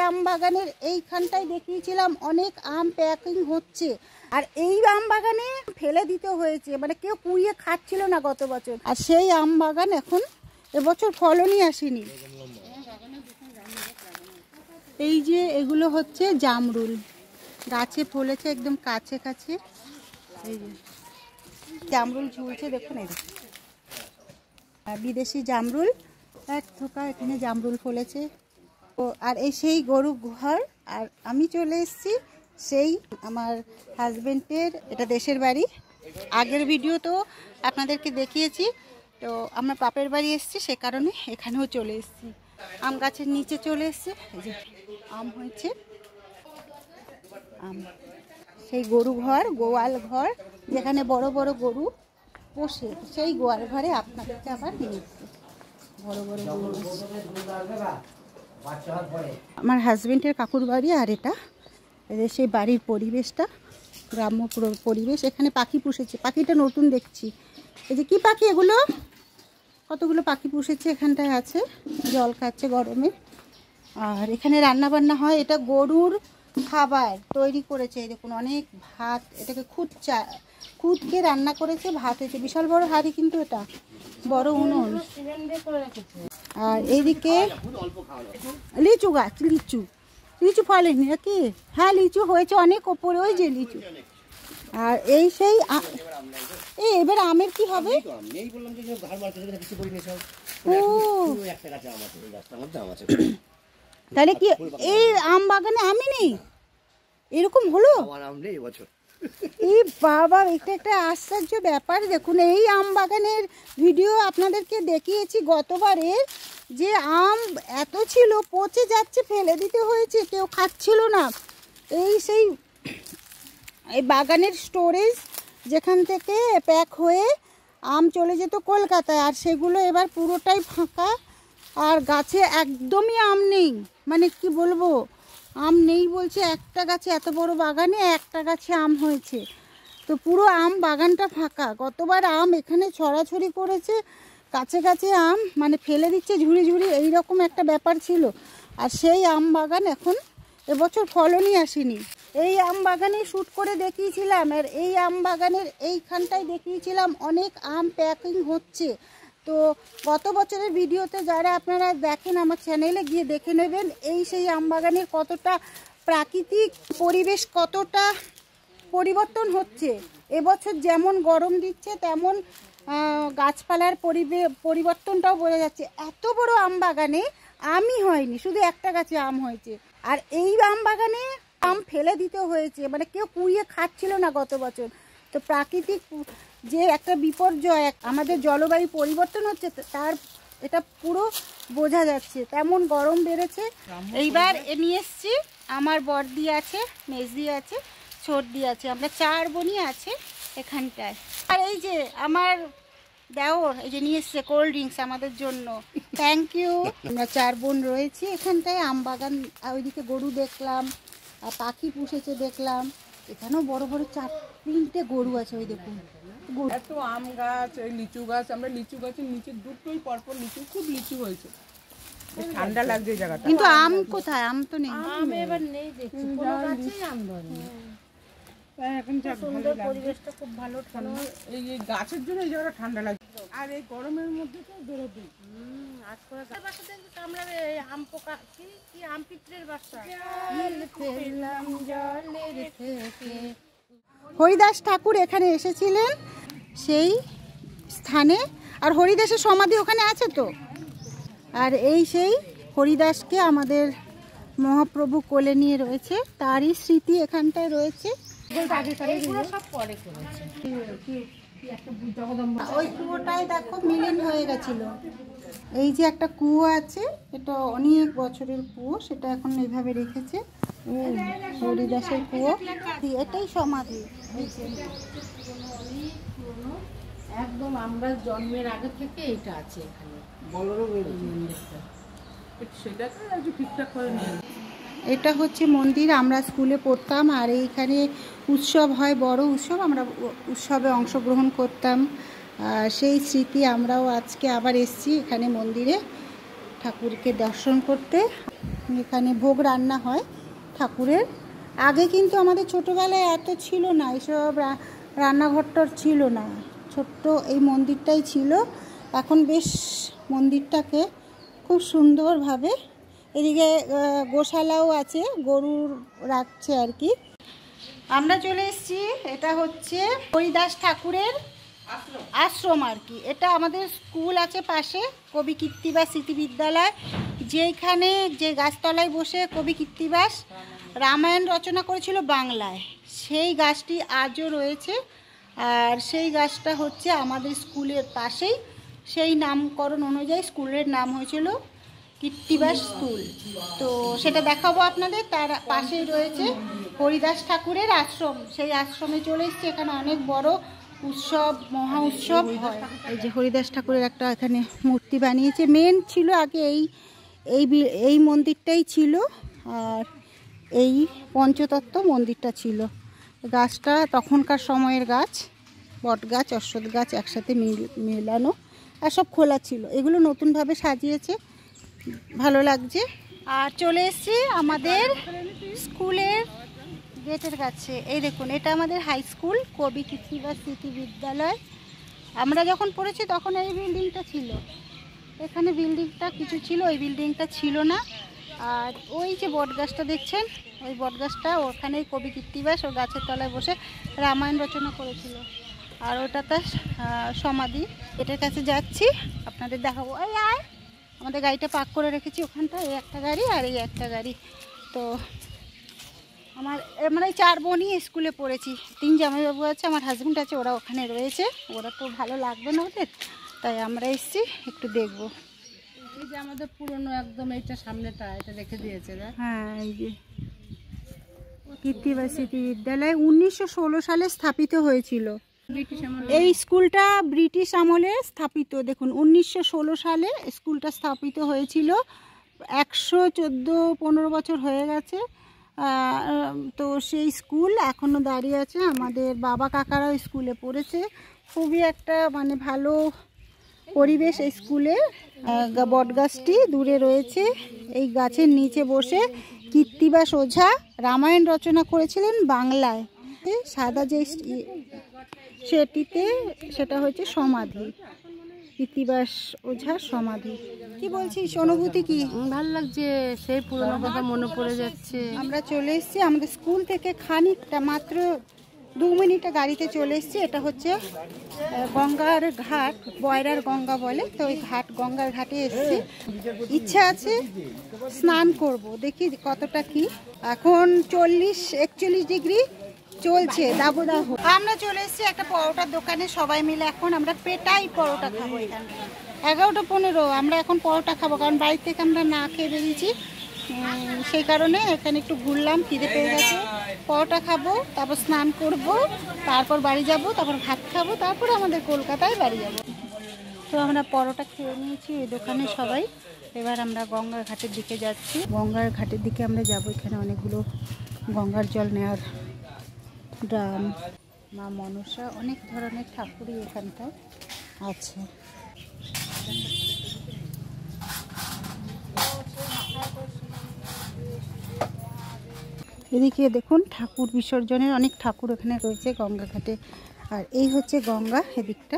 আম বাগানের এইখানটায় দেখিয়েছিলাম অনেক আম প্যাকিং হচ্ছে, আর এই আম বাগানে ফেলে দিতে হয়েছে, মানে কেউ কুড়িয়ে খাচ্ছিল না গত বছর। আর সেই আম বাগান এখন এবছর ফলনই আসেনি। এই যে এগুলো হচ্ছে জামরুল, গাছে ফলেছে একদম কাছে কাছে। এই যে জামরুল ঝুলছে দেখুন, এই বিদেশি জামরুল, এক থোকা এখানে জামরুল ফলেছে। ও আর এই সেই গরু ঘর। আর আমি চলে এসেছি সেই আমার হাজবেন্ডের, এটা দেশের বাড়ি। আগের ভিডিও তো আপনাদেরকে দেখিয়েছি, তো আমরা বাপের বাড়ি এসেছি, সে কারণে এখানেও চলে এসেছি। আম গাছের নিচে চলে এসেছি, এই যে আম হয়েছে আম। সেই গরু ঘর, গোয়াল ঘর, যেখানে বড় বড় গরু পোষে, সেই গোয়াল ঘরে আপনাদেরকে আবার নিয়ে এসেছি। বড় বড় গরু, আমার হাজবেন্ডের কাকুর বাড়ি। আর এটা সেই বাড়ির পরিবেশটা গ্রাম্য পরিবেশ। এখানে পাখি পুষেছে, পাখিটা নতুন দেখছি। এই যে কি পাখি এগুলো, কতগুলো পাখি পুষেছে এখানটায় আছে, জল খাচ্ছে গরমে। আর এখানে রান্না বান্না হয়, এটা গরুর খাবার তৈরি করেছে। এই দেখুন অনেক ভাত, এটাকে খুদকে রান্না করেছে, ভাত হয়েছে। বিশাল বড় হাঁড়ি কিন্তু, এটা বড় উনুন। আর এইদিকে লিচু গাছ, লিচু ফলেনি নাকি? হ্যাঁ লিচু হয়েছে অনেক ওপরে, ওই যে লিচু। আর এই সেই এবার আমের কি হবে? তাহলে কি এই আম বাগানে আমই নেই, এরকম হলো? এই বাবা, এটা একটা আশ্চর্য ব্যাপার। দেখুন এই আম বাগানের ভিডিও আপনাদেরকে দেখিয়েছি গতবারের, যে আম এত ছিল পচে যাচ্ছে, ফেলে দিতে হয়েছে, কেউ খাচ্ছিল না। এই সেই এই বাগানের স্টোরেজ, যেখান থেকে প্যাক হয়ে আম চলে যেত কলকাতায়, আর সেগুলো এবার পুরোটাই ফাঁকা। আর গাছে একদমই আম নেই, মানে কি বলবো, আম নেই বলছে। একটা গাছে, এত বড় বাগানে একটা গাছে আম হয়েছে, তো পুরো আম বাগানটা ফাঁকা। গতবার আম এখানে ছড়াছড়ি করেছে, কাছে কাছে আম, মানে ফেলে দিচ্ছে ঝুড়ি ঝুড়ি, এইরকম একটা ব্যাপার ছিল। আর সেই আম বাগান এখন এবছর ফলনই আসেনি। এই আম বাগানে শ্যুট করে দেখিয়েছিলাম, আর এই আম বাগানের এইখানটায় দেখিয়েছিলাম অনেক আম প্যাকিং হচ্ছে। তো গত বছরের ভিডিওতে যারা আপনারা দেখেন আমার চ্যানেলে গিয়ে দেখে নেবেন, এই সেই আম বাগানের কতটা প্রাকৃতিক পরিবেশ কতটা পরিবর্তন হচ্ছে। এবছর যেমন গরম দিচ্ছে, তেমন গাছপালার পরিবর্তনটাও বোঝা যাচ্ছে। এত বড় আম বাগানে আমই হয়নি, শুধু একটা গাছে আম হয়েছে। আর এই আম বাগানে আম ফেলে দিতে হয়েছে, মানে কেউ কুড়িয়ে খাচ্ছিল না গত বছর। তো প্রাকৃতিক যে একটা বিপর্যয়, আমাদের জলবায়ু পরিবর্তন হচ্ছে, তার এটা পুরো বোঝা যাচ্ছে। তেমন গরম বেড়েছে। এইবার নিয়ে এসছি, আমার বড়দি আছে, মেজদি আছে, ছোটদি আছে, আমরা 4 বোনই আছে এখানটায়। আর এই যে আমার দেওর, এই যে নিয়ে এসছে কোল্ড ড্রিঙ্কস আমাদের জন্য, থ্যাংক ইউ। আমরা 4 বোন রয়েছি এখানটায়। আম বাগান, ওইদিকে গরু দেখলাম, আর পাখি পুষেছে দেখলাম। এখানেও বড় বড় 4-3টে গরু আছে, ওই দেখুন। এত আম গাছ, এই লিচু গাছ, আমরা লিচু গাছের নিচে দুটোই পরপর লিচু, খুব লিচু হয়েছে, ঠান্ডা লাগছে এই জায়গাটা। কিন্তু আম কোথায়? আম তো নেই, আম এবার নেই দেখছি, কোনো গাছেই আম ধরেনি। এখন সুন্দর পরিবেশটা খুব ভালো, ঠান্ডা। এই গাছের জন্য এই জায়গাটা ঠান্ডা লাগছে। আর এই গরমের মধ্যে তো বেরোবে। আজ করে বাসা থেকে কামড়াবে আম পোকা, কি আম পিঁপড়ের বাসা। হরিদাস ঠাকুর এখানে এসেছিলেন সেই স্থানে, আর হরিদাসের সমাধি ওখানে আছে তো। আর এই সেই হরিদাসকে আমাদের মহাপ্রভু কোলে নিয়ে রয়েছে, তারই স্মৃতি এখানটায় রয়েছে। ওই কুয়োটাই দেখো মিলিন হয়ে গেছিল। এই যে একটা কুয়ো আছে, এটা অনেক বছরের কুয়ো, সেটা এখন এইভাবে রেখেছে, হরিদাসের কুয়ো। এটাই সমাধি, একদম আমরা জন্মের আগে থেকে এটা আছে এখানে। এটা হচ্ছে মন্দির, আমরা স্কুলে পড়তাম, আর এইখানে উৎসব হয়, বড় উৎসব, আমরা উৎসবে অংশগ্রহণ করতাম। সেই স্মৃতি আমরাও আজকে আবার এসেছি এখানে মন্দিরে ঠাকুরকে দর্শন করতে। এখানে ভোগ রান্না হয় ঠাকুরের। আগে কিন্তু আমাদের ছোটোবেলায় এত ছিল না, এইসব রান্নাঘরটার ছিল না, ছোট্ট এই মন্দিরটাই ছিল। এখন বেশ মন্দিরটাকে খুব সুন্দরভাবে, এদিকে গোশালাও আছে, গরুর রাখছে আর কি। আমরা চলে এসেছি, এটা হচ্ছে হরিদাস ঠাকুরের আশ্রম আর কি। এটা আমাদের স্কুল আছে পাশে, কবি কীর্তিবাস স্মৃতি বিদ্যালয়, যেখানে যে গাছতলায় বসে কবি কীর্তিবাস রামায়ণ রচনা করেছিল বাংলায়, সেই গাছটি আজও রয়েছে। আর সেই গাছটা হচ্ছে আমাদের স্কুলের পাশেই, সেই নামকরণ অনুযায়ী স্কুলের নাম হয়েছিল কীর্তিবাস স্কুল। তো সেটা দেখাবো আপনাদের। তার পাশেই রয়েছে হরিদাস ঠাকুরের আশ্রম, সেই আশ্রমে চলে এসেছে। এখানে অনেক বড় উৎসব, মহা উৎসব হয়। এই যে হরিদাস ঠাকুরের একটা এখানে মূর্তি বানিয়েছে। মেন ছিল আগে এই মন্দিরটাই ছিল, আর এই পঞ্চতত্ত্ব মন্দিরটা ছিল। গাছটা তখনকার সময়ের গাছ, বট গাছ, অশ্বত্থ গাছ একসাথে মেলানো, আর সব খোলা ছিল। এগুলো নতুনভাবে সাজিয়েছে, ভালো লাগছে। আর চলে এসেছি আমাদের স্কুলের গেটের কাছে। এই দেখুন, এটা আমাদের হাই স্কুল কবি কীর্তিবাস স্মৃতি বিদ্যালয়। আমরা যখন পড়েছি তখন এই বিল্ডিংটা ছিল, এখানে বিল্ডিংটা কিছু ছিল, ওই বিল্ডিংটা ছিল না। আর ওই যে বট গাছটা দেখছেন, ওই বট গাছটা, ওখানেই কবি কীর্তিবাস ও গাছের তলায় বসে রামায়ণ রচনা করেছিল। আর ওটা তার সমাধি। এটার কাছে যাচ্ছি, আপনাদের দেখাবো। এই আয়, আমাদের গাড়িটা পার্ক করে রেখেছি ওখানটা, এই একটা গাড়ি আর এই একটা গাড়ি। তো আমরা এই 4 বোনই স্কুলে পড়েছি, 3 জামাইবাবু আছে, আমার হাজব্যান্ড আছে, ওরা ওখানে রয়েছে। ওরা তো ভালো লাগবে না ওদের, তাই আমরা এসেছি একটু দেখবো। এই যে আমাদের পুরনো একদম এইটা সামনেটা, এটা রেখে দিয়েছে। হ্যাঁ, এই যে কীর্তিবাস স্মৃতি বিদ্যালয় 1916 সালে স্থাপিত হয়েছিল। এই স্কুলটা ব্রিটিশ আমলে স্থাপিত। দেখুন 1916 সালে স্কুলটা স্থাপিত হয়েছিল, 114-15 বছর হয়ে গেছে। তো সেই স্কুল এখনও দাঁড়িয়ে আছে। আমাদের বাবা কাকারাও স্কুলে পড়েছে। খুবই একটা মানে ভালো পরিবেশ এই স্কুলে। বটগাছটি দূরে রয়েছে, এই গাছের নিচে বসে কীর্তিবাস ওঝা রামায়ণ রচনা করেছিলেন বাংলায়। সাদা যে সেটা হচ্ছে সমাধি, কীর্তিবাস ওঝার সমাধি। কি বলছিস, অনুভূতি কি? ভালো লাগছে, সেই পুরনো কথা মনে পড়ে যাচ্ছে। আমরা চলে এসেছি আমাদের স্কুল থেকে খানিকটা, মাত্র 2 মিনিটে গাড়িতে চলে এসেছি। এটা হচ্ছে গঙ্গার ঘাট, বয়রার গঙ্গা বলে, তো ওই গঙ্গার ঘাটে এসেছি। ইচ্ছা আছে স্নান করব, দেখি কতটা কি। এখন 40-41 ডিগ্রি চলছে দাবদাহ। আমরা চলে এসেছি একটা পরোটার দোকানে, সবাই মিলে এখন আমরা পেটাই পরোটা খাবো। এখানে 11:15 আমরা এখন পরোটা খাবো, কারণ বাড়ি থেকে আমরা না খেয়ে বেরিয়েছি, সেই কারণে এখানে একটু ঘুরলাম, খিদে পেয়ে গেছে। পরোটা খাবো, তারপর স্নান করব, তারপর বাড়ি যাব, তারপর ভাত খাবো, তারপর আমাদের কলকাতায় বাড়ি যাব। তো আমরা পরোটা খেয়ে নিয়েছি এই দোকানে সবাই। এবার আমরা গঙ্গার ঘাটের দিকে যাচ্ছি। গঙ্গার ঘাটের দিকে আমরা যাব। এখানে অনেকগুলো গঙ্গার জল নেওয়ার ড্রাম, মা মনসা, অনেক ধরনের ঠাকুরই এখানটায় আছে। এদিকে দেখুন ঠাকুর বিসর্জনের অনেক ঠাকুর এখানে রয়েছে গঙ্গা ঘাটে। আর এই হচ্ছে গঙ্গা, এদিকটা,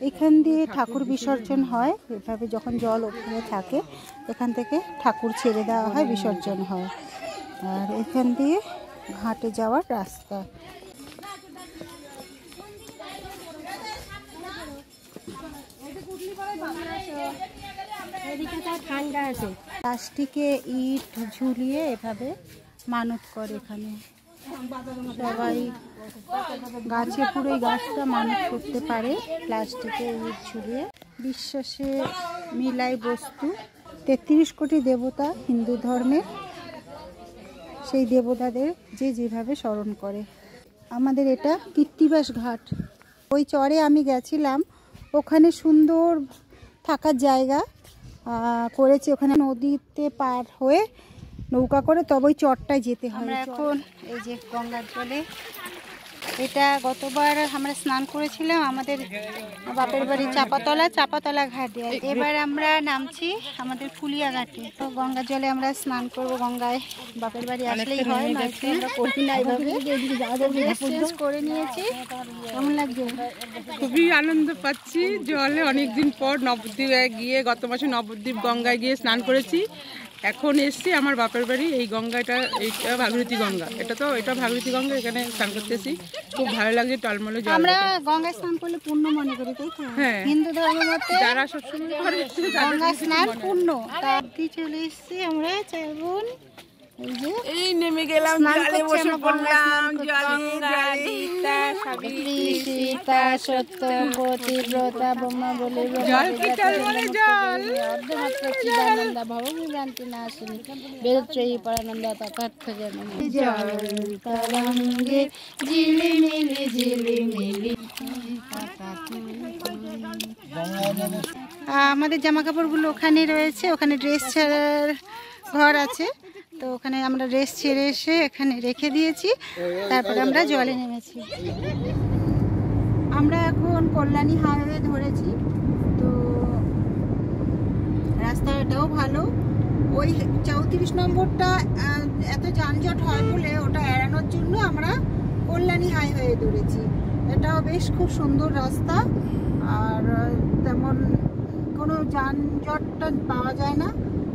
এখান দিয়ে ঠাকুর বিসর্জন হয়। এভাবে যখন জল ওখানে থাকে, এখান থেকে ঠাকুর ছেড়ে দেওয়া হয়, বিসর্জন হয়। আর এখান দিয়ে ঘাটে যাওয়ার রাস্তা। ঠান্ডা আছে। প্লাস্টিকে ইট ঝুলিয়ে এভাবে মানত করে এখানে সবাই। গাছে পুরো এই গাছটা মানত করতে পারে, প্লাস্টিকে ইট ঝুলিয়ে। বিশ্বাসে মিলাই বস্তু। 33 কোটি দেবতা হিন্দু ধর্মের, সেই দেবতাদের যে যেভাবে স্মরণ করে। আমাদের এটা কীর্তিবাস ঘাট। ওই চরে আমি গেছিলাম, ওখানে সুন্দর থাকার জায়গা করেছে। ওখানে নদীতে পার হয়ে নৌকা করে তবে ওই চরটায় যেতে হয়। আমরা এখন এই যে গঙ্গার জলে এটা গতবার আমরা স্নান করেছিলাম আমাদের বাপের বাড়ি চাপাতলা ঘাটে। এবার আমরা নামছি আমাদের ফুলিয়া ঘাটে। তো গঙ্গার জলে আমরা স্নান করব। গঙ্গায় বাপের বাড়ি আসলেই হয়, নয়তো আমরা করি না। এইভাবে চেঞ্জ করে নিয়েছি। কেমন লাগছে? খুবই আনন্দ পাচ্ছি। জলে অনেকদিন পর নবদ্বীপে গিয়ে, গত মাসে নবদ্বীপ গঙ্গায় গিয়ে স্নান করেছি। এখন এসছি আমার বাপের বাড়ি এই গঙ্গাটা, এইটা ভাগীরথী গঙ্গা। এটা ভাগীরথী গঙ্গা, এখানে স্নান করতেছি। খুব ভালো লাগছে, টলমলে জল। আমরা গঙ্গায় স্নান করলে পুণ্য মনে করি, তাই তো? হ্যাঁ, হিন্দু ধর্ম মতে যারা সবসময় করে গঙ্গা স্নান পুণ্য। তাতে চলে এসছি আমরা 4 বোন। এই নেমে গেলাম, জলে বসে পড়লাম। সীতা সত্য পতিব্রতা ব্রহ্মা বলে অর্ধমাত্র চিদানন্দা ভববিভ্রান্তি নাশিনী বেদত্রয়ী পরানন্দা তথার্থ জননী জল তরঙ্গে ঝিলিমিলি ঝিলিমিলি। আমাদের জামা কাপড়গুলো ওখানে রয়েছে, ওখানে ড্রেস ছেড়ার ঘর আছে। তো ওখানে আমরা ড্রেস ছেড়ে এসে এখানে রেখে দিয়েছি, তারপরে আমরা জলে নেমেছি। আমরা এখন কল্যাণী হাইওয়ে ধরেছি। তো রাস্তাটাও ভালো। ওই 34 নম্বরটা এত যানজট হয় বলে ওটা এড়ানোর জন্য আমরা কল্যাণী হাইওয়ে ধরেছি। এটাও বেশ খুব সুন্দর রাস্তা, আর তেমন কোনো যানজটটা পাওয়া যায় না।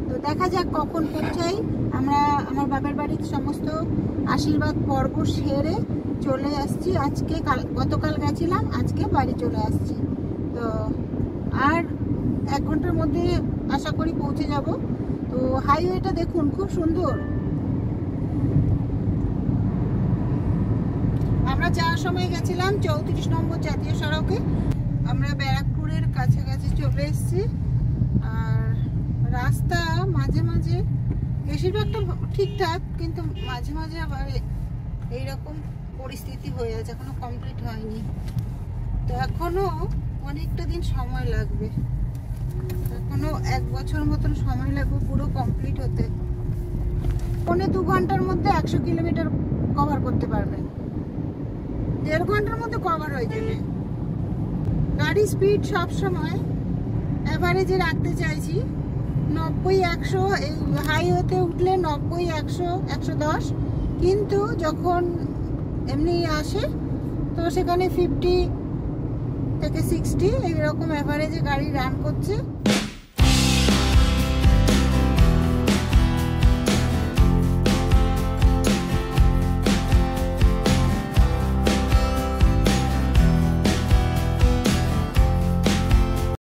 তো দেখা যাক কখন পৌঁছাই। আমরা আমার বাবার বাড়ির সমস্ত আশীর্বাদ পর্ব সেরে চলে আসছি। গতকাল গেছিলাম, আজকে বাড়ি চলে আসছি। তো আর 1 ঘন্টার মধ্যে আশা করি পৌঁছে যাব। তো হাইওয়েটা দেখুন, খুব সুন্দর। আমরা যাওয়ার সময় গেছিলাম 34 নম্বর জাতীয় সড়কে। আমরা ব্যারাকপুরের কাছাকাছি চলে এসেছি। আর রাস্তা মাঝে মাঝে, বেশিরভাগটা ঠিকঠাক, কিন্তু মাঝে মাঝে আবার এইরকম পরিস্থিতি হয়ে আছে, এখনো কমপ্লিট হয়নি। তো এখনো অনেকটা দিন সময় লাগবে, এখনো 1 বছর মতন সময় লাগবে পুরো কমপ্লিট হতে। 1.5-2 ঘন্টার মধ্যে 100 কিলোমিটার কভার করতে পারবেন, 1.5 ঘন্টার মধ্যে কভার হয়ে যাবে। গাড়ি স্পিড সবসময় অ্যাভারেজে রাখতে চাইছি 90-100। এই হাইওয়েতে উঠলে 90-100, 110, কিন্তু যখন এমনি আসে তো সেখানে 50 থেকে 60 এইরকম অ্যাভারেজে গাড়ি রান করছে।